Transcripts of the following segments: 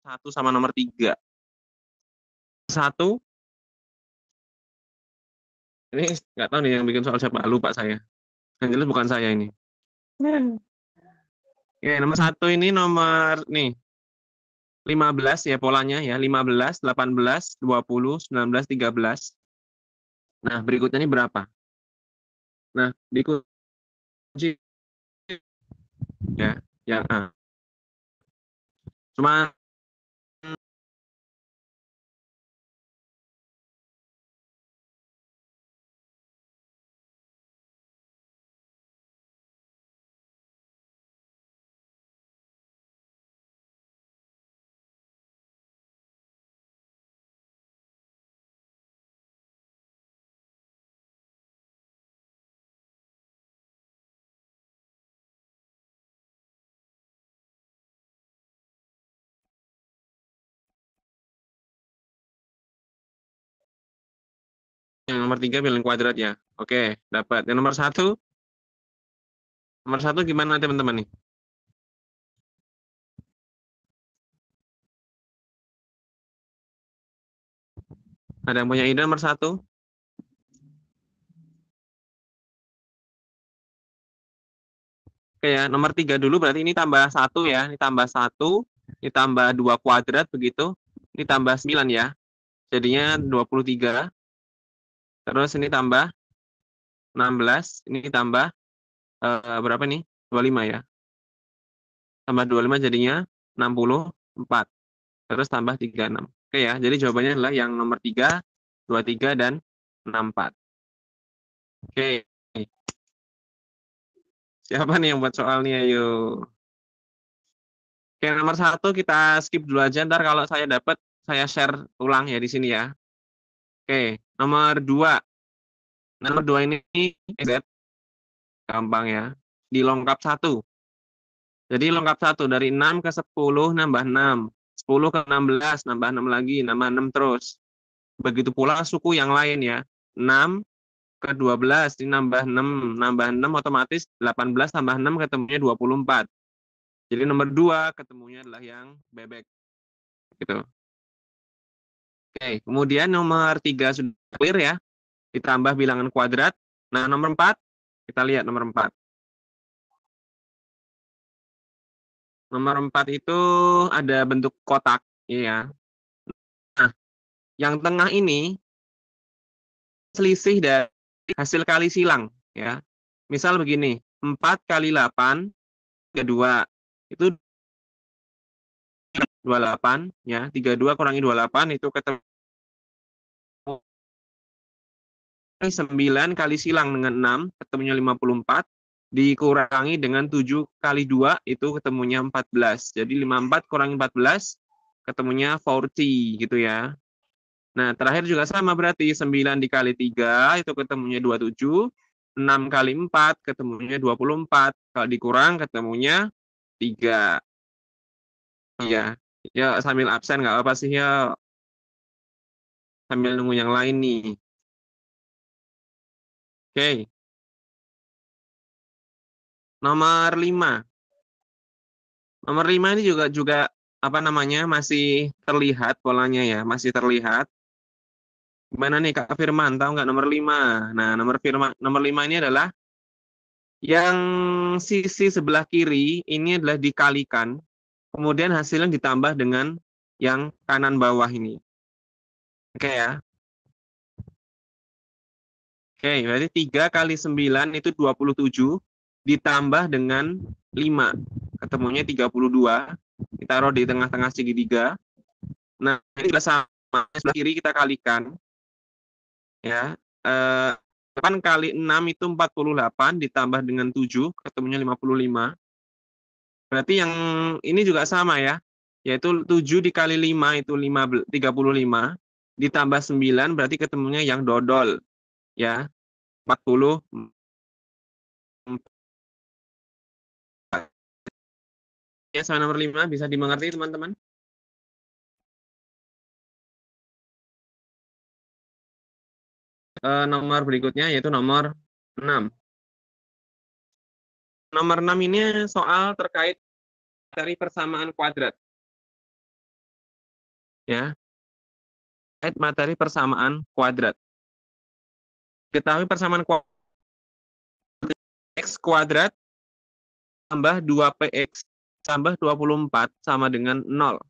1 sama nomor 3. 1, ini nggak tahu nih yang bikin soal siapa, lupa saya. Yang jelas bukan saya ini. Oke, nomor 1 ini nomor nih 15 ya polanya ya, 15, 18, 20, 19, 13. Nah, berikutnya ini berapa? Nah, dikunci ya, yang A. Cuma yang nomor 3 bilangan kuadrat ya. Oke, dapat. Yang nomor satu gimana teman-teman nih? Ada yang punya ide nomor 1? Oke ya, nomor 3 dulu berarti ini tambah 1 ya. Ini tambah 1, ini tambah 2 kuadrat begitu. Ini tambah 9 ya. Jadinya 23. Terus ini tambah 16, ini tambah berapa nih? 25 ya. Tambah 25 jadinya 64. Terus tambah 36. Oke ya, jadi jawabannya adalah yang nomor 3, 23 dan 64. Oke. Siapa nih yang buat soalnya? Ayo. Oke, nomor 1 kita skip dulu aja. Ntar kalau saya dapat, saya share ulang ya di sini ya. Oke, nomor 2. Nomor 2 ini gampang ya. Dilengkap 1. Jadi lengkap 1 dari 6 ke 10 nambah 6. 10 ke 16 nambah 6 lagi, nambah 6 terus. Begitu pula suku yang lain ya. 6 ke 12 ini nambah 6, nambah 6 otomatis 18 tambah 6 ketemunya 24. Jadi nomor 2 ketemunya adalah yang bebek. Gitu. Oke, kemudian nomor 3 sudah clear ya. Ditambah bilangan kuadrat. Nah, nomor 4 kita lihat nomor 4. Nomor 4 itu ada bentuk kotak ya. Nah, yang tengah ini selisih dari hasil kali silang ya. Misal begini, 4 kali 8 32 itu 28 ya. 32 kurangi 28 itu ketemu 9 kali silang dengan 6 ketemunya 54 dikurangi dengan 7 kali 2 itu ketemunya 14. Jadi 54 kurangi 14 ketemunya 40 gitu ya. Nah, terakhir juga sama berarti 9 dikali 3 itu ketemunya 27, 6 kali 4 ketemunya 24. Kalau dikurang ketemunya 3. Iya. Ya, sambil absen nggak apa sih ya, sambil nunggu yang lain nih. Oke. Nomor 5. Nomor 5 ini juga apa namanya? Masih terlihat polanya ya, masih terlihat. Gimana nih Kak Firman, tahu nggak nomor 5? Nah, nomor 5 ini adalah yang sisi sebelah kiri ini adalah dikalikan, kemudian hasilnya ditambah dengan yang kanan bawah ini. Oke ya. Oke, berarti 3 kali 9 itu 27, ditambah dengan 5. Ketemunya 32. Ditaruh di tengah-tengah segitiga. Nah, ini sudah sama. Sebelah kiri kita kalikan. Ya. 8 kali 6 itu 48, ditambah dengan 7, ketemunya 55. Berarti yang ini juga sama ya, yaitu 7 dikali 5 itu 35, ditambah 9 berarti ketemunya yang dodol ya, 44. Ya, soal nomor 5 bisa dimengerti teman-teman. Nomor berikutnya yaitu nomor 6. Nomor 6 ini soal terkait dari persamaan kuadrat. Ya, materi persamaan kuadrat. Ketahui persamaan kuadrat x kuadrat tambah 2px tambah 24 sama dengan 0.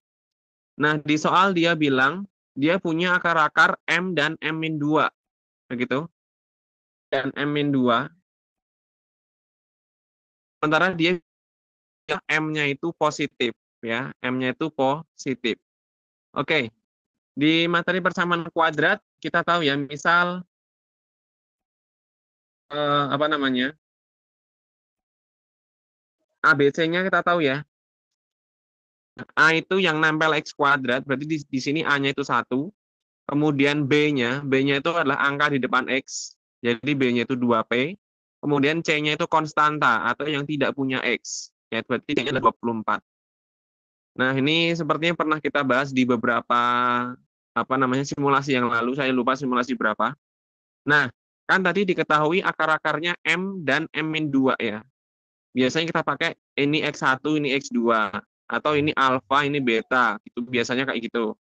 Nah, di soal dia bilang dia punya akar-akar M dan M-2. Begitu. Dan M-2. Sementara dia M-nya itu positif. Ya, M-nya itu positif. Oke. Di materi persamaan kuadrat, kita tahu ya, misal, apa namanya, ABC-nya kita tahu ya. A itu yang nempel X kuadrat, berarti di sini A-nya itu 1. Kemudian B-nya itu adalah angka di depan X. Jadi B-nya itu 2P. Kemudian C-nya itu konstanta atau yang tidak punya X. Ya, berarti C-nya adalah 24. Nah, ini sepertinya pernah kita bahas di beberapa simulasi yang lalu. Saya lupa simulasi berapa. Nah, kan tadi diketahui akar-akarnya M dan M-2 ya. Biasanya kita pakai ini X1, ini X2. Atau ini alfa, ini beta. Itu biasanya kayak gitu.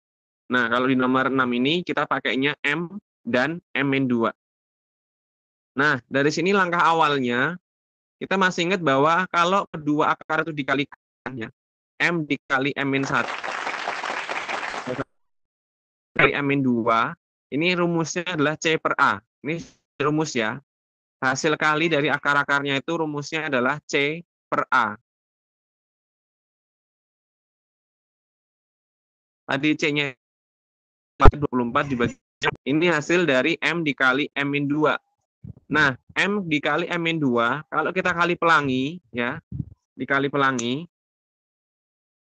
Nah, kalau di nomor 6 ini kita pakainya M dan M-2. Nah, dari sini langkah awalnya, kita masih ingat bahwa kalau kedua akar itu dikalikan, ya, M dikali M-1 kali M-2, ini rumusnya adalah C per A. Ini rumus ya. Hasil kali dari akar-akarnya itu rumusnya adalah C per A. Tadi C-nya 24 dibagi. Ini hasil dari M dikali M-2. Nah, M dikali M-2, kalau kita kali pelangi, ya, dikali pelangi,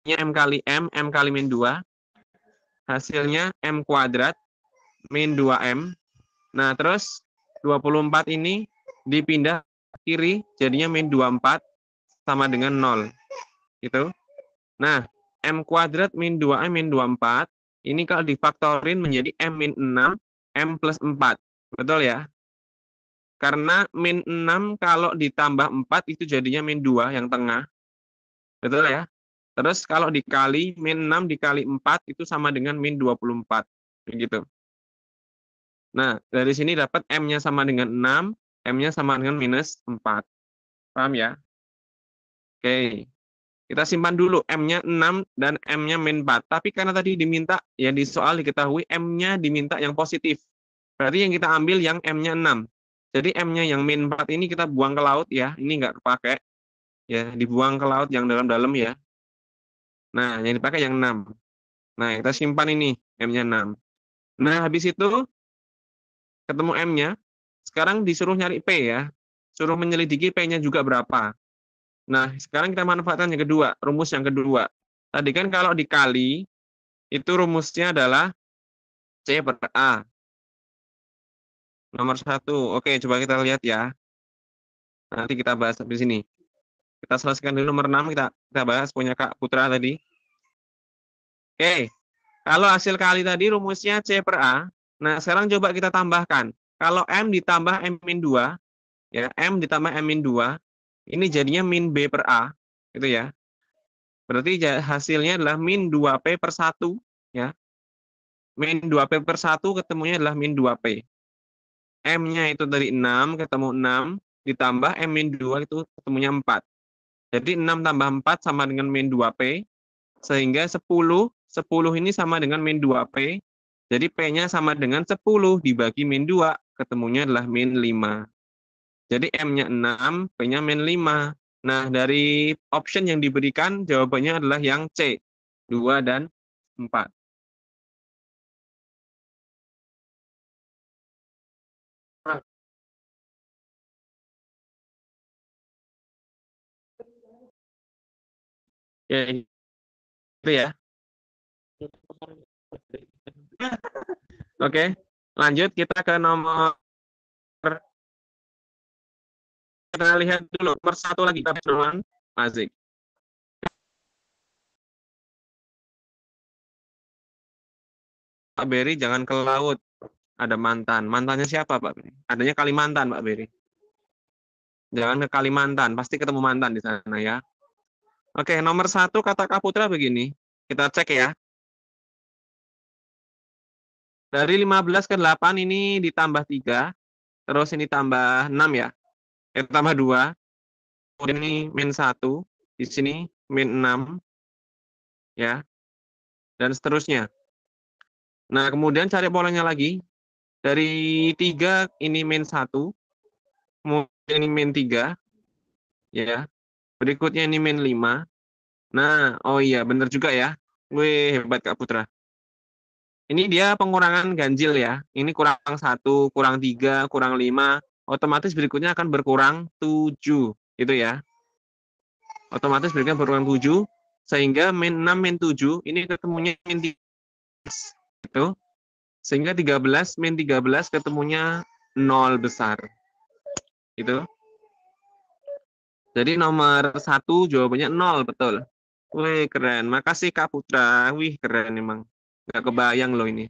M kali M kali min 2, hasilnya M kuadrat, min 2M. Nah, terus 24 ini dipindah ke kiri, jadinya min 24 sama dengan 0. Gitu. Nah, M kuadrat min 2M min 24, ini kalau difaktorin menjadi M min 6, M plus 4. Betul ya? Karena min 6 kalau ditambah 4 itu jadinya min 2 yang tengah. Betul ya? Terus kalau dikali, min 6 dikali 4 itu sama dengan min 24. Begitu. Nah, dari sini dapat M-nya sama dengan 6, M-nya sama dengan minus 4. Paham ya? Oke. Kita simpan dulu M-nya 6 dan M-nya min 4. Tapi karena tadi diminta, ya di soal diketahui M-nya diminta yang positif. Berarti yang kita ambil yang M-nya 6. Jadi M-nya yang min 4 ini kita buang ke laut ya. Ini nggak kepake. Ya, dibuang ke laut yang dalam-dalam ya. Nah, yang dipakai yang 6. Nah, kita simpan ini M-nya 6. Nah, habis itu ketemu M-nya. Sekarang disuruh nyari P ya. Suruh menyelidiki P-nya juga berapa. Nah, sekarang kita manfaatkan yang kedua, rumus yang kedua. Tadi kan kalau dikali, itu rumusnya adalah C per A. Nomor 1. Oke, coba kita lihat ya. Nanti kita bahas di sini. Kita selesaikan dulu nomor 6, kita bahas punya Kak Putra tadi. Oke, kalau hasil kali tadi rumusnya C per A. Nah, sekarang coba kita tambahkan. Kalau M ditambah M-2, ya, M ditambah M-2, ini jadinya min B per A, gitu ya. Berarti hasilnya adalah min 2P per 1, ya. Min 2P per 1 ketemunya adalah min 2P. M-nya itu dari 6, ketemu 6, ditambah M min 2 itu ketemunya 4. Jadi 6 tambah 4 sama dengan min 2P, sehingga 10 ini sama dengan min 2P. Jadi P-nya sama dengan 10 dibagi min 2, ketemunya adalah min 5. Jadi M-nya 6, P-nya min 5. Nah, dari option yang diberikan, jawabannya adalah yang C, 2 dan 4. Ya, itu ya. Oke, lanjut kita ke nomor, kita lihat dulu nomor 1 lagi, teman-teman. Azik. Pak Beri jangan ke laut. Ada mantan. Mantannya siapa, Pak Beri? Adanya Kalimantan, Pak Beri. Jangan ke Kalimantan, pasti ketemu mantan di sana ya. Oke, nomor 1 kata Kak Putra begini. Kita cek ya. Dari 15 ke 8 ini ditambah 3, terus ini tambah 6 ya. Tambah 2, kemudian ini min 1, di sini min 6, ya, dan seterusnya. Nah, kemudian cari polanya lagi. Dari 3 ini min 1, kemudian ini min 3, ya. Berikutnya ini min 5. Nah, oh iya, benar juga ya. Wih, hebat Kak Putra. Ini dia pengurangan ganjil ya. Ini kurang 1, kurang 3, kurang 5. Otomatis berikutnya akan berkurang 7. Gitu ya. Otomatis berikutnya berkurang 7. Sehingga min 6, min 7. Ini ketemunya min 3. Gitu. Sehingga 13, min 13 ketemunya 0 besar. Gitu. Jadi nomor 1 jawabannya 0, betul. Wih, keren. Makasih Kak Putra. Wih, keren emang. Nggak kebayang loh ini.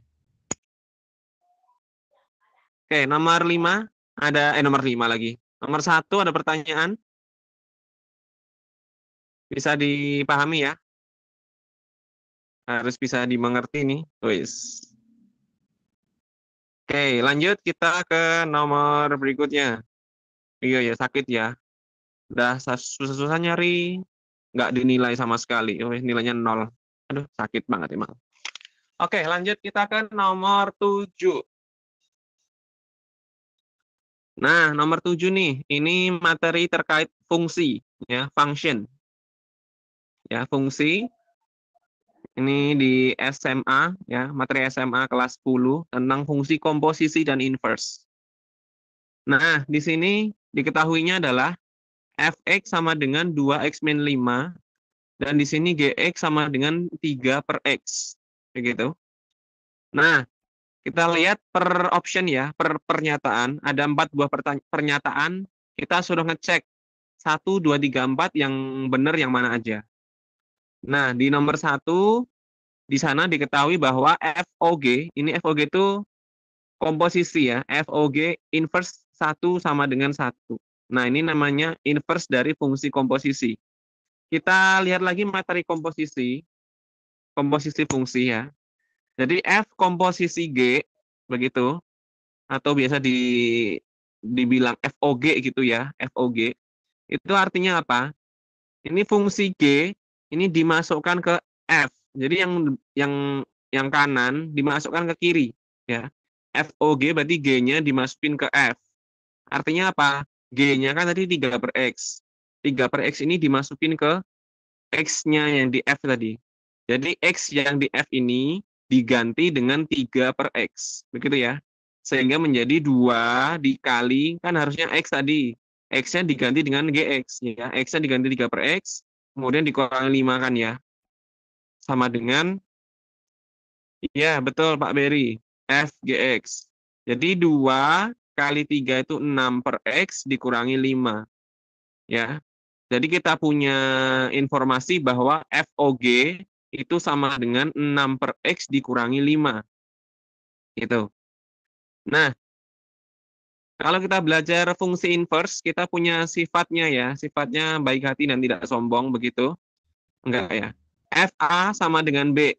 Oke, nomor 5 ada nomor 5 lagi. Nomor 1 ada pertanyaan? Bisa dipahami ya? Harus bisa dimengerti nih. Wis. Oke, lanjut kita ke nomor berikutnya. Iya ya, sakit ya. Udah susah-susah nyari, nggak dinilai sama sekali. Oh, nilainya 0. Aduh, sakit banget emang. Oke, lanjut kita ke nomor 7. Nah, nomor 7 nih, ini materi terkait fungsi, ya, function. Ya, fungsi. Ini di SMA, ya, materi SMA kelas 10 tentang fungsi komposisi dan inverse. Nah, di sini diketahuinya adalah fx sama dengan 2x min 5, dan di sini gx sama dengan 3 per x. Begitu. Nah, kita lihat per option ya, per pernyataan. Ada 4 buah pernyataan. Kita suruh ngecek 1, 2, 3, 4 yang benar yang mana aja. Nah, di nomor 1, di sana diketahui bahwa FOG, ini FOG itu komposisi ya, FOG inverse 1 sama dengan 1. Nah, ini namanya inverse dari fungsi komposisi. Kita lihat lagi materi komposisi, komposisi fungsi ya. Jadi F komposisi G, begitu, atau biasa dibilang FOG gitu ya, FOG. Itu artinya apa? Ini fungsi G, ini dimasukkan ke F. Jadi yang kanan dimasukkan ke kiri, ya. FOG berarti G-nya dimasukin ke F. Artinya apa? G-nya kan tadi 3 per X. 3 per X ini dimasukin ke X-nya yang di F tadi. Jadi X yang di F ini diganti dengan 3 per X. Begitu ya. Sehingga menjadi 2 dikali, kan harusnya X tadi. X-nya diganti dengan GX. Ya. X-nya diganti 3 per X, kemudian dikurangi 5 kan ya. Sama dengan, ya betul Pak Berry, FGX. Jadi 2 kali 3 itu 6 per X dikurangi 5. Ya. Jadi kita punya informasi bahwa FOG itu sama dengan 6 per X dikurangi 5. Gitu. Nah, kalau kita belajar fungsi inverse, kita punya sifatnya ya. Sifatnya baik hati dan tidak sombong, begitu. Enggak ya. FA sama dengan B.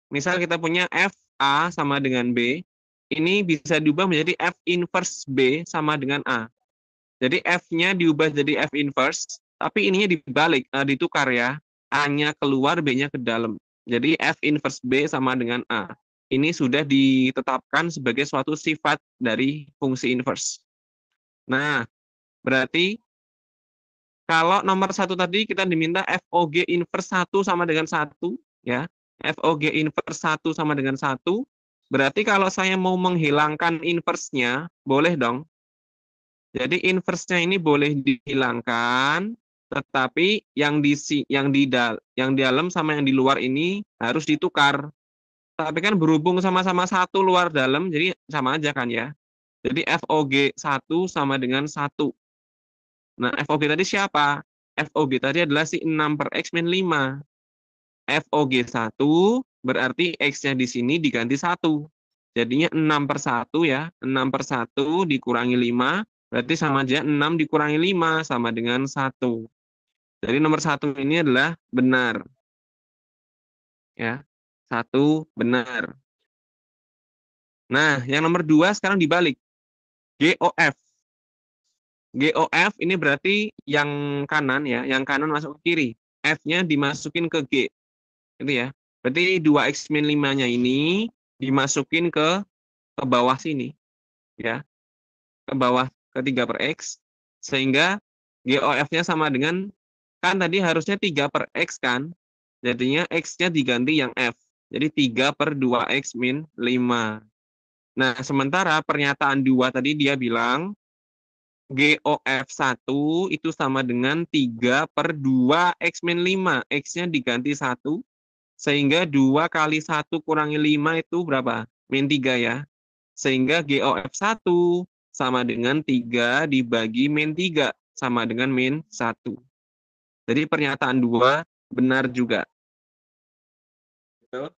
Misal kita punya FA sama dengan B, ini bisa diubah menjadi F inverse B sama dengan A. Jadi F-nya diubah jadi F inverse, tapi ininya dibalik, ditukar ya. A-nya keluar, B-nya ke dalam. Jadi F inverse B sama dengan A. Ini sudah ditetapkan sebagai suatu sifat dari fungsi inverse. Nah, berarti kalau nomor 1 tadi kita diminta FOG inverse 1 sama dengan 1, ya. FOG inverse 1 sama dengan 1, berarti kalau saya mau menghilangkan inverse-nya, boleh dong. Jadi inverse-nya ini boleh dihilangkan, tetapi yang di dalam sama yang di luar ini harus ditukar. Tapi kan berhubung sama-sama 1 luar dalam, jadi sama aja kan ya. Jadi FOG 1 sama dengan 1. Nah, FOG tadi siapa? FOG tadi adalah si 6 per X min 5. FOG 1 berarti X-nya di sini diganti 1. Jadinya 6 per 1 ya. 6 per 1 dikurangi 5, berarti sama aja 6 dikurangi 5 sama dengan 1. Jadi nomor 1 ini adalah benar. Ya, 1 benar. Nah, yang nomor 2 sekarang dibalik. GOF. GOF ini berarti yang kanan ya, yang kanan masuk ke kiri. F-nya dimasukin ke G. Itu ya. Berarti 2x min 5-nya ini dimasukin ke bawah sini ya, ke bawah ke 3 per X, sehingga GOF-nya sama dengan, kan tadi harusnya 3 per X kan, jadinya X-nya diganti yang F, jadi 3 per 2X min 5. Nah, sementara pernyataan 2 tadi dia bilang GOF1 itu sama dengan 3 per 2X min 5, X-nya diganti 1, sehingga 2 kali 1 kurangi 5 itu berapa? Min 3 ya. Sehingga GOF1 sama dengan 3 dibagi min 3, sama dengan min 1. Jadi pernyataan 2 benar juga. Betul?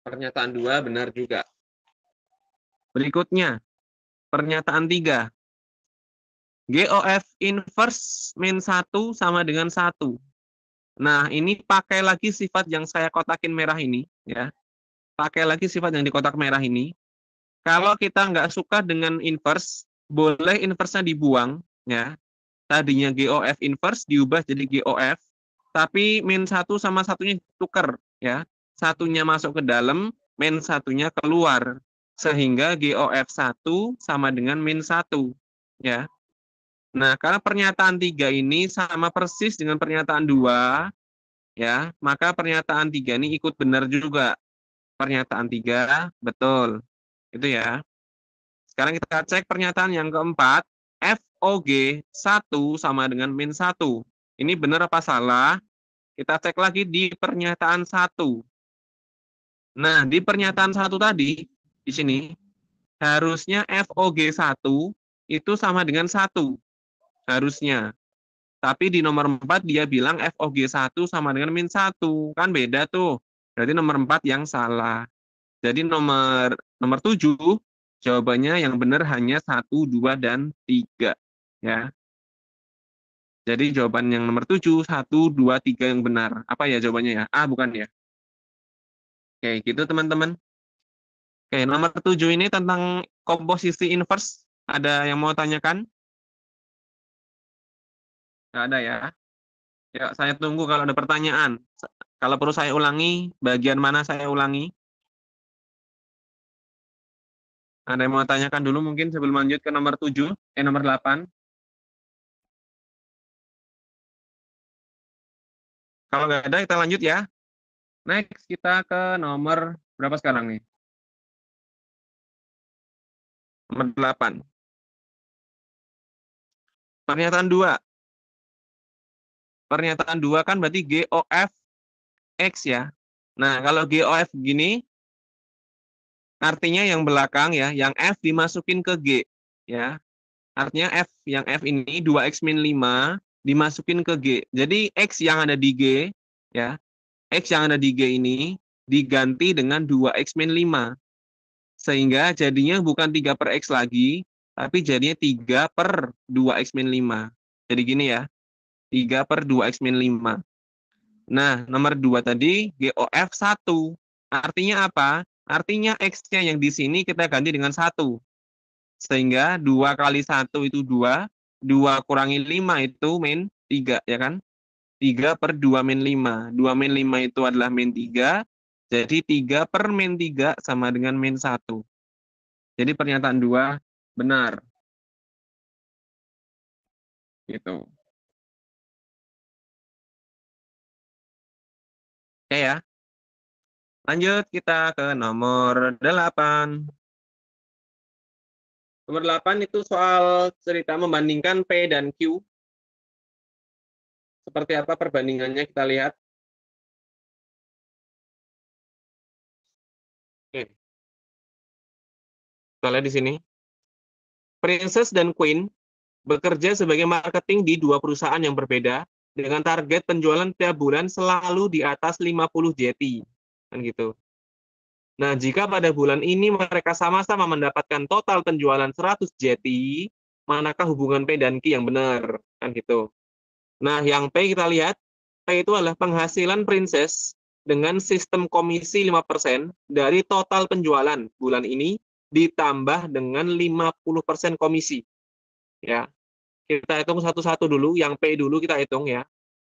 Pernyataan 2 benar juga. Berikutnya, pernyataan 3. GOF inverse min 1 sama dengan 1. Nah, ini pakai lagi sifat yang saya kotakin merah ini. Ya. Pakai lagi sifat yang di kotak merah ini. Kalau kita nggak suka dengan inverse, boleh inverse-nya dibuang. Ya. Tadinya GOF inverse diubah jadi GOF, tapi min 1 sama satunya tukar. Ya. Satunya masuk ke dalam, min satunya keluar. Sehingga GOF1 sama dengan min 1. Ya. Nah, karena pernyataan 3 ini sama persis dengan pernyataan 2, ya, maka pernyataan 3 ini ikut benar juga. Pernyataan 3 betul. Itu ya. Sekarang kita cek pernyataan yang keempat, FOG 1 sama dengan min 1. Ini benar apa salah? Kita cek lagi di pernyataan 1. Nah, di pernyataan 1 tadi, di sini, harusnya FOG 1 itu sama dengan 1. Harusnya. Tapi di nomor 4 dia bilang FOG1 sama dengan min 1. Kan beda tuh. Berarti nomor 4 yang salah. Jadi nomor 7 jawabannya yang benar hanya 1, 2, dan 3. Ya. Jadi jawaban yang nomor 7, 1, 2, 3 yang benar. Apa ya jawabannya ya? A bukan ya? Oke, gitu teman-teman. Oke, nomor 7 ini tentang komposisi inverse. Ada yang mau tanyakan? Nggak ada ya? Ya, saya tunggu kalau ada pertanyaan. Kalau perlu saya ulangi, bagian mana saya ulangi? Ada yang mau tanyakan dulu mungkin sebelum lanjut ke nomor 7, nomor 8. Kalau nggak ada, kita lanjut ya. Next, kita ke nomor berapa sekarang nih? Nomor 8. Pernyataan 2. Pernyataan 2 kan berarti GOF X ya. Nah, kalau GOF gini, artinya yang belakang ya, yang F dimasukin ke G. Ya. Artinya yang F ini 2X min 5 dimasukin ke G. Jadi X yang ada di G, ya, X yang ada di G ini diganti dengan 2X min 5. Sehingga jadinya bukan 3 per X lagi, tapi jadinya 3 per 2X min 5. Jadi gini ya, 3 per 2X min 5. Nah, nomor 2 tadi GOF 1. Artinya apa? Artinya X-nya yang di sini kita ganti dengan 1. Sehingga 2 kali 1 itu 2, 2 kurangi 5 itu min 3, ya kan? 3 per 2 min 5. 2 min 5 itu adalah min 3, jadi 3 per min 3 sama dengan min 1. Jadi pernyataan 2 benar. Gitu. Oke ya. Lanjut kita ke nomor 8. Nomor 8 itu soal cerita membandingkan P dan Q. Seperti apa perbandingannya kita lihat. Oke. Kita lihat di sini. Princess dan Queen bekerja sebagai marketing di dua perusahaan yang berbeda dengan target penjualan tiap bulan selalu di atas 50 JT. Kan gitu. Nah, jika pada bulan ini mereka sama-sama mendapatkan total penjualan 100 JT, manakah hubungan P dan Q yang benar? Kan gitu. Nah, yang P kita lihat, P itu adalah penghasilan Princess dengan sistem komisi 5% dari total penjualan bulan ini ditambah dengan 50% komisi. Ya, kita hitung satu-satu dulu, yang P dulu kita hitung ya.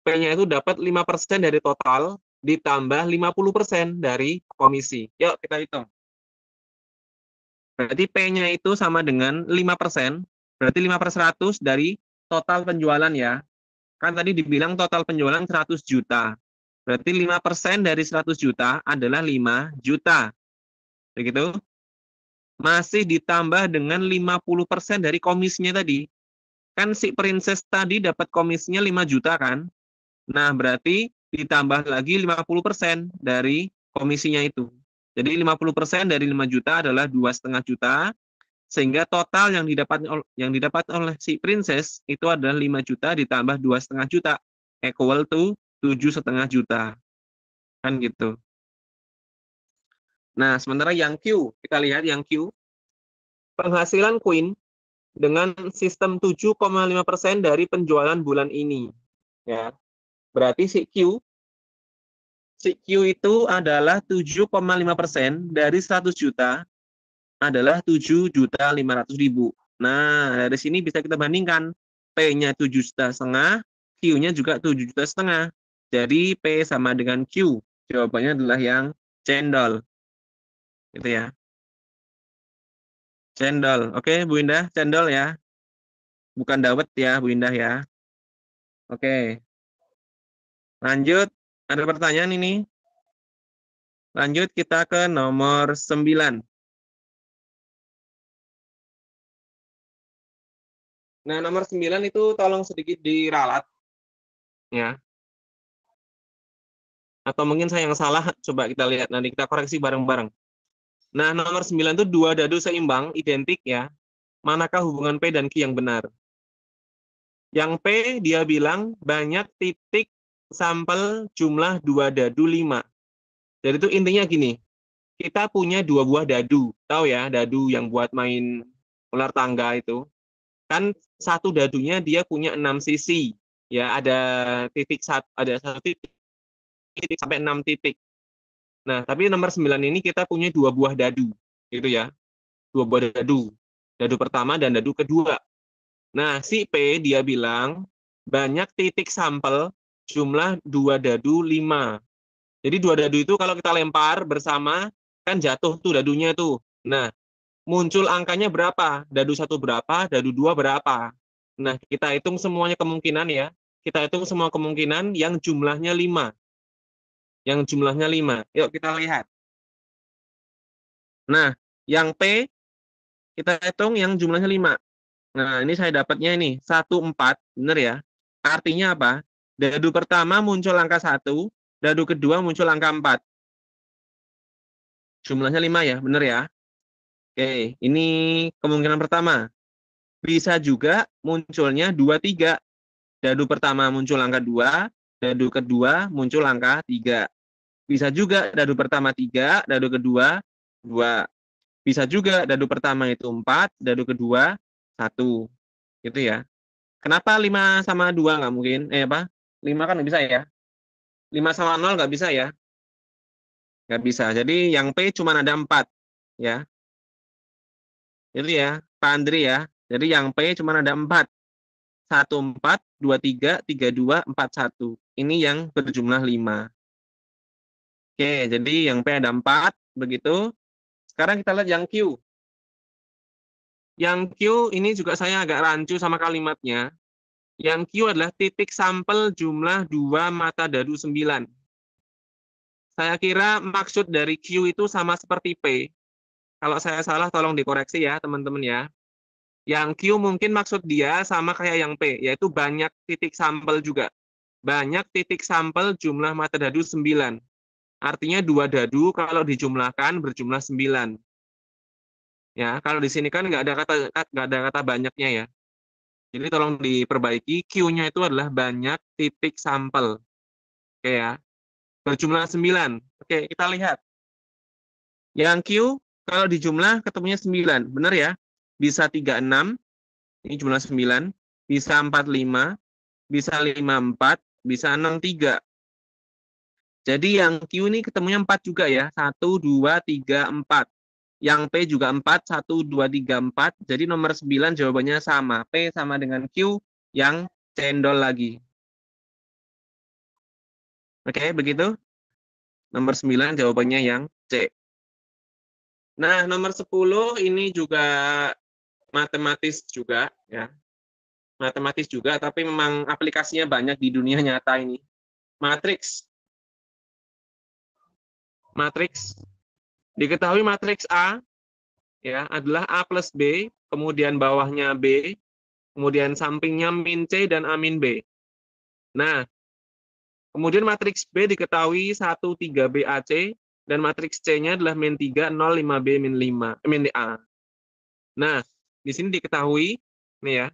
P-nya itu dapat 5% dari total ditambah 50% dari komisi. Yuk kita hitung. Berarti P-nya itu sama dengan 5%, berarti 5/100 dari total penjualan ya. Kan tadi dibilang total penjualan 100 juta. Berarti 5% dari 100 juta adalah 5 juta. Begitu? Masih ditambah dengan 50% dari komisinya tadi. Kan si Princess tadi dapat komisinya 5 juta kan? Nah, berarti ditambah lagi 50% dari komisinya itu. Jadi 50% dari 5 juta adalah 2,5 juta, sehingga total yang didapat oleh si Princess itu adalah 5 juta ditambah 2,5 juta, equal to 7,5 juta. Kan gitu. Nah, sementara yang Q, kita lihat yang Q, penghasilan Queen dengan sistem 7,5% dari penjualan bulan ini. Ya, berarti si Q itu adalah 7,5% dari 100 juta adalah 7.500.000. Nah, dari sini bisa kita bandingkan. P-nya 7,5 juta, Q-nya juga 7,5 juta. Jadi P sama dengan Q. Jawabannya adalah yang cendol. Gitu ya. Cendol. Oke, Bu Indah, cendol ya. Bukan dawet ya, Bu Indah ya. Oke. Lanjut. Ada pertanyaan ini? Lanjut kita ke nomor 9. Nah, nomor 9 itu tolong sedikit diralat ya. Atau mungkin saya yang salah, coba kita lihat nanti kita koreksi bareng-bareng. Nah, nomor 9 itu dua dadu seimbang, identik ya. Manakah hubungan P dan Q yang benar? Yang P dia bilang banyak titik sampel jumlah dua dadu 5. Jadi itu intinya gini, kita punya dua buah dadu. Tahu ya, dadu yang buat main ular tangga itu. Kan satu dadunya dia punya 6 sisi. Ya, ada satu titik sampai 6 titik. Nah, tapi nomor 9 ini kita punya dua buah dadu, gitu ya. Dua buah dadu. Dadu pertama dan dadu kedua. Nah, si P dia bilang banyak titik sampel jumlah dua dadu 5. Jadi dua dadu itu kalau kita lempar bersama kan jatuh tuh dadunya tuh. Nah, muncul angkanya berapa? Dadu satu berapa? Dadu dua berapa? Nah, kita hitung semuanya kemungkinan ya. Kita hitung semua kemungkinan yang jumlahnya 5. Yang jumlahnya 5. Yuk kita lihat. Nah, yang P kita hitung yang jumlahnya 5. Nah, ini saya dapatnya ini 14, benar ya? Artinya apa? Dadu pertama muncul angka 1, dadu kedua muncul angka 4. Jumlahnya 5 ya, benar ya? Oke, ini kemungkinan pertama. Bisa juga munculnya 2, 3. Dadu pertama muncul angka 2, dadu kedua muncul angka 3. Bisa juga dadu pertama 3, dadu kedua 2. Bisa juga dadu pertama itu 4, dadu kedua 1. Gitu ya. Kenapa 5 sama 2 nggak mungkin? 5 kan nggak bisa ya? 5 sama 0 nggak bisa ya? Nggak bisa. Jadi yang P cuma ada 4. Ya. Itu ya, Pak Andri ya. Jadi yang P cuma ada 4. 1, 4, 2, 3, 3, 2, 4, 1. Ini yang berjumlah 5. Oke, jadi yang P ada 4. Begitu. Sekarang kita lihat yang Q. Yang Q ini juga saya agak rancu sama kalimatnya. Yang Q adalah titik sampel jumlah 2 mata dadu 9. Saya kira maksud dari Q itu sama seperti P. Kalau saya salah tolong dikoreksi ya teman-teman ya. Yang Q mungkin maksud dia sama kayak yang P, yaitu banyak titik sampel juga. Banyak titik sampel jumlah mata dadu 9. Artinya 2 dadu kalau dijumlahkan berjumlah 9. Ya, kalau di sini kan nggak ada kata banyaknya ya. Jadi tolong diperbaiki, Q-nya itu adalah banyak titik sampel. Oke ya. Berjumlah 9. Oke, kita lihat. Yang Q, kalau dijumlah ketemunya 9. Benar ya? Bisa 36, ini jumlah 9. Bisa 45, bisa 54, bisa 63. Jadi yang Q ini ketemunya 4 juga ya. 1, 2, 3, 4. Yang P juga 4, 1, 2, 3, 4. Jadi nomor 9 jawabannya sama. P sama dengan Q yang cendol lagi. Oke, begitu. Nomor 9 jawabannya yang C. Nah, nomor 10 ini juga matematis juga ya. Matematis juga, tapi memang aplikasinya banyak di dunia nyata ini. Matriks. Matriks. Diketahui matriks A ya adalah A plus B, kemudian bawahnya B, kemudian sampingnya min C dan A min B. Nah, kemudian matriks B diketahui 1, 3, B, A, C, dan matriks C-nya adalah min 3, 0, 5, B, min 5, min A. Nah, di sini diketahui, nih ya,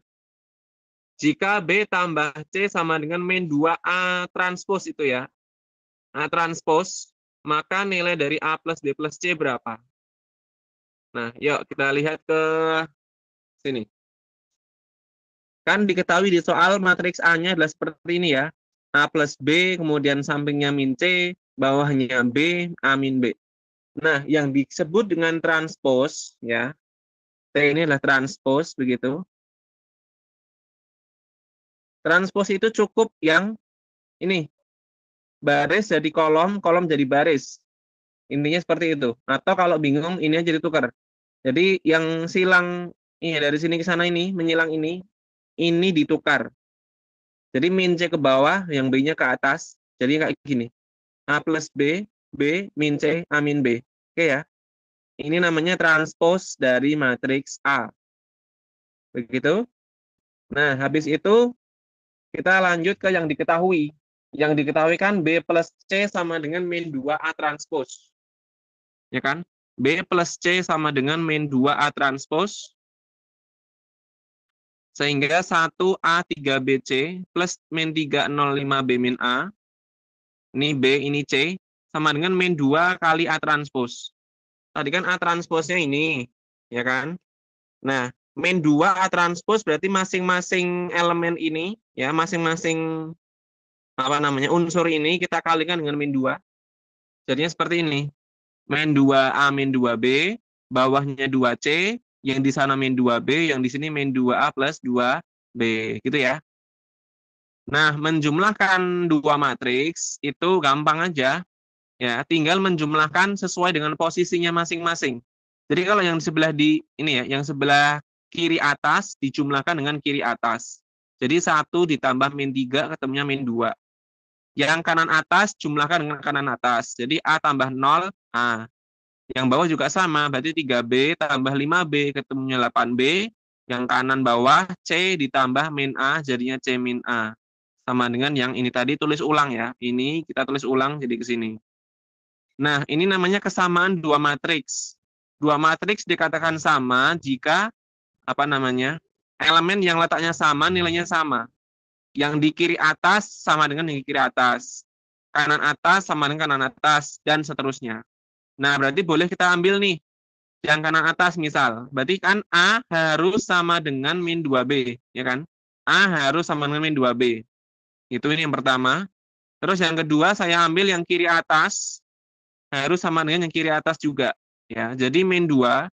jika B tambah C sama dengan min 2A transpos itu ya, A transpos, maka nilai dari A plus B plus C berapa? Nah, yuk kita lihat ke sini. Kan diketahui di soal matriks A-nya adalah seperti ini ya. A plus B, kemudian sampingnya min C, bawahnya B, A min B. Nah, yang disebut dengan transpos, ya, T ini adalah transpos, begitu. Transpos itu cukup yang ini, baris jadi kolom, kolom jadi baris. Intinya seperti itu. Atau kalau bingung, ini aja ditukar. Jadi yang silang, iya dari sini ke sana ini, menyilang ini ditukar. Jadi min C ke bawah, yang B-nya ke atas. Jadi kayak gini. A plus B, B min C, A min B. Oke ya. Ini namanya transpos dari matriks A. Begitu. Nah, habis itu kita lanjut ke yang diketahui. Yang diketahui kan B plus C sama dengan min 2A transpos. Ya kan? B plus C sama dengan min 2A transpos. Sehingga 1A3BC plus min 305B min A. Ini B, ini C. Sama dengan min 2 kali A transpos. Tadi kan A transposnya ini. Ya kan? Nah, min 2 A transpos berarti masing-masing elemen ini, ya masing-masing apa namanya unsur ini kita kalikan dengan min 2. Jadinya seperti ini. Min 2A min 2B, bawahnya 2C, yang di sana min 2B, yang di sini min 2A plus 2B. Gitu ya. Nah, menjumlahkan dua matriks itu gampang aja. Ya, tinggal menjumlahkan sesuai dengan posisinya masing-masing. Jadi kalau yang sebelah di ini ya, yang sebelah kiri atas dijumlahkan dengan kiri atas. Jadi 1 ditambah min 3 ketemunya min 2. Yang kanan atas jumlahkan dengan kanan atas. Jadi A tambah 0, A. Yang bawah juga sama, berarti 3B tambah 5B ketemunya 8B. Yang kanan bawah C ditambah min A jadinya C min A. Sama dengan yang ini tadi tulis ulang ya. Ini kita tulis ulang jadi ke sini. Nah, ini namanya kesamaan dua matriks. Dua matriks dikatakan sama jika apa namanya? Elemen yang letaknya sama, nilainya sama. Yang di kiri atas sama dengan yang di kiri atas. Kanan atas sama dengan kanan atas dan seterusnya. Nah, berarti boleh kita ambil nih yang kanan atas misal. Berarti kan A harus sama dengan min 2B, ya kan? A harus sama dengan min 2B. Itu ini yang pertama. Terus yang kedua saya ambil yang kiri atas harus sama dengan yang kiri atas juga ya. Jadi min 2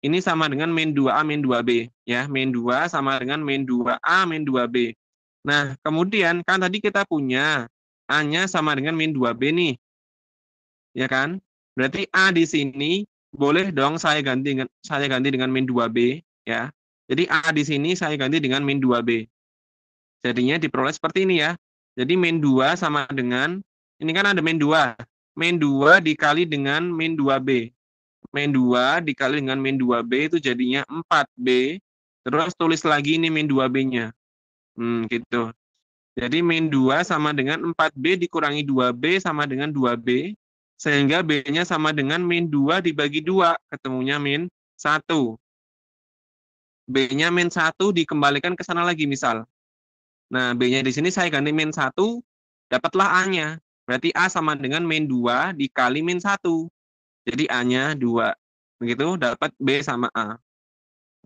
ini sama dengan min 2A min 2B ya. Min 2 sama dengan min 2A min 2B. Nah, kemudian kan tadi kita punya A-nya sama dengan min 2B nih. Ya kan? Berarti A di sini boleh dong saya ganti dengan min 2B ya. Jadi A di sini saya ganti dengan min 2B. Jadinya diperoleh seperti ini ya. Jadi min 2 sama dengan ini kan ada min 2. Min 2 dikali dengan min 2B. Min 2 dikali dengan min 2B itu jadinya 4B. Terus tulis lagi ini min 2B-nya. Gitu. Jadi min 2 sama dengan 4B dikurangi 2B sama dengan 2B. Sehingga B-nya sama dengan min 2 dibagi 2. Ketemunya min 1. B-nya min 1 dikembalikan ke sana lagi misal. Nah, B-nya di sini saya ganti min 1, dapatlah A-nya. Berarti A sama dengan min 2 dikali min 1. Jadi A-nya 2. Begitu, dapat B sama A.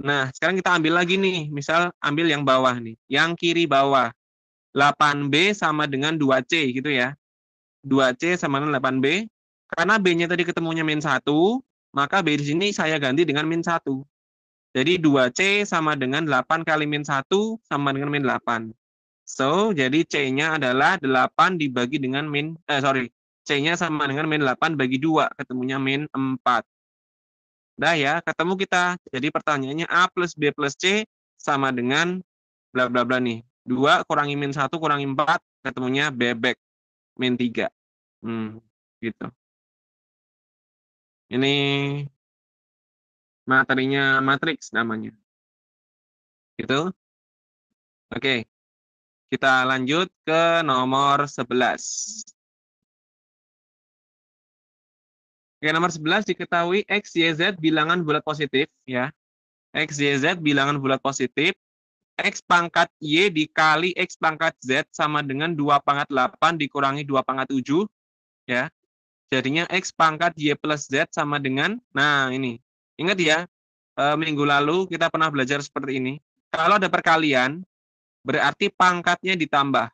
Nah, sekarang kita ambil lagi nih. Misal ambil yang bawah nih. Yang kiri bawah. 8B sama dengan 2C gitu ya. 2C sama dengan 8B. Karena B-nya tadi ketemunya min 1, maka B di sini saya ganti dengan min 1. Jadi 2C sama dengan 8 kali min 1 sama dengan min 8. So, jadi C-nya adalah 8 dibagi dengan C-nya sama dengan min 8 bagi 2, ketemunya min 4. Udah ya, ketemu kita. Jadi pertanyaannya A plus B plus C sama dengan bla bla bla nih. 2 kurangi min 1 kurangi 4, ketemunya bebek min 3. Gitu. Ini materinya matriks namanya. Gitu. Oke. Kita lanjut ke nomor 11. Oke, nomor 11 diketahui X, Y, Z bilangan bulat positif ya. X, Y, Z bilangan bulat positif. X pangkat Y dikali X pangkat Z sama dengan 2 pangkat 8 dikurangi 2 pangkat 7 ya. Jadinya X pangkat Y plus Z sama dengan, nah ini. Ingat ya, minggu lalu kita pernah belajar seperti ini. Kalau ada perkalian, berarti pangkatnya ditambah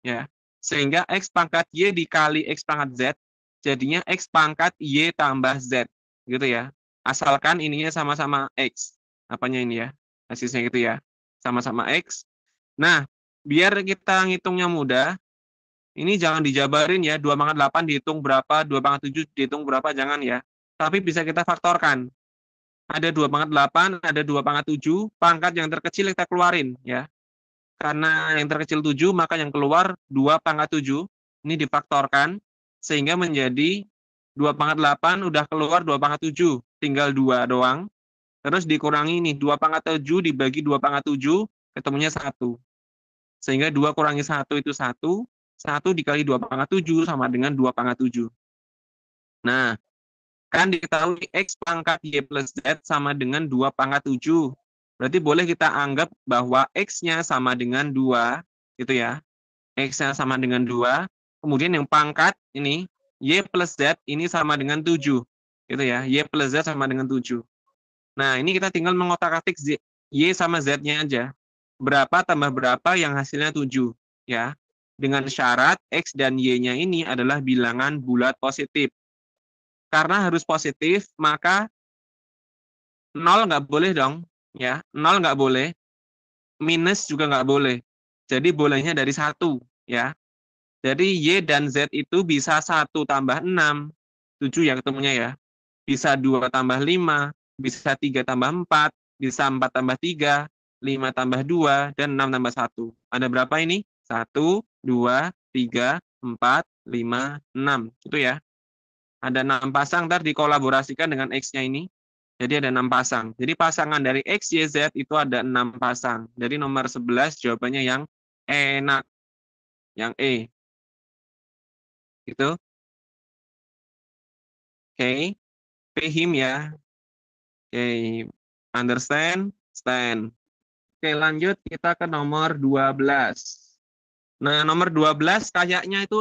ya. Sehingga X pangkat Y dikali X pangkat Z, jadinya X pangkat Y tambah Z. Gitu ya. Asalkan ininya sama-sama X. Apanya ini ya? Basisnya gitu ya. Sama-sama X. Nah, biar kita ngitungnya mudah, ini jangan dijabarin ya, 2 pangkat 8 dihitung berapa, 2 pangkat 7 dihitung berapa, jangan ya. Tapi bisa kita faktorkan. Ada 2 pangkat 8, ada 2 pangkat 7, pangkat yang terkecil kita keluarin ya. Karena yang terkecil 7, maka yang keluar 2 pangkat 7. Ini difaktorkan, sehingga menjadi 2 pangkat 8 udah keluar 2 pangkat 7. Tinggal 2 doang. Terus dikurangi nih, 2 pangkat 7 dibagi 2 pangkat 7, ketemunya 1. Sehingga 2 kurangi 1 itu 1. 1 dikali 2 pangkat 7 sama dengan 2 pangkat 7. Nah, kan diketahui X pangkat Y plus Z sama dengan 2 pangkat 7. Berarti boleh kita anggap bahwa X-nya sama dengan 2, gitu ya. X-nya sama dengan 2. Kemudian yang pangkat ini, Y plus Z ini sama dengan 7. Gitu ya, Y plus Z sama dengan 7. Nah, ini kita tinggal mengotak-atik Y sama Z-nya aja. Berapa tambah berapa yang hasilnya 7. Ya. Dengan syarat X dan Y-nya ini adalah bilangan bulat positif. Karena harus positif, maka 0 nggak boleh dong. Ya, 0 nggak boleh. Minus juga nggak boleh. Jadi bolehnya dari 1. Ya. Jadi Y dan Z itu bisa 1 tambah 6. 7 ya ketemunya ya. Bisa 2 tambah 5. Bisa 3 tambah 4. Bisa 4 tambah 3. 5 tambah 2. Dan 6 tambah 1. Ada berapa ini? 1, 2, 3, 4, 5, 6. Itu ya. Ada 6 pasang, ntar dikolaborasikan dengan X-nya ini. Jadi ada 6 pasang. Jadi pasangan dari X, Y, Z itu ada 6 pasang. Jadi nomor 11 jawabannya yang enak. Yang E. Gitu. Oke. Paham ya. Oke. Understand? Stand. Oke, lanjut kita ke nomor 12. Nah, nomor 12 kayaknya itu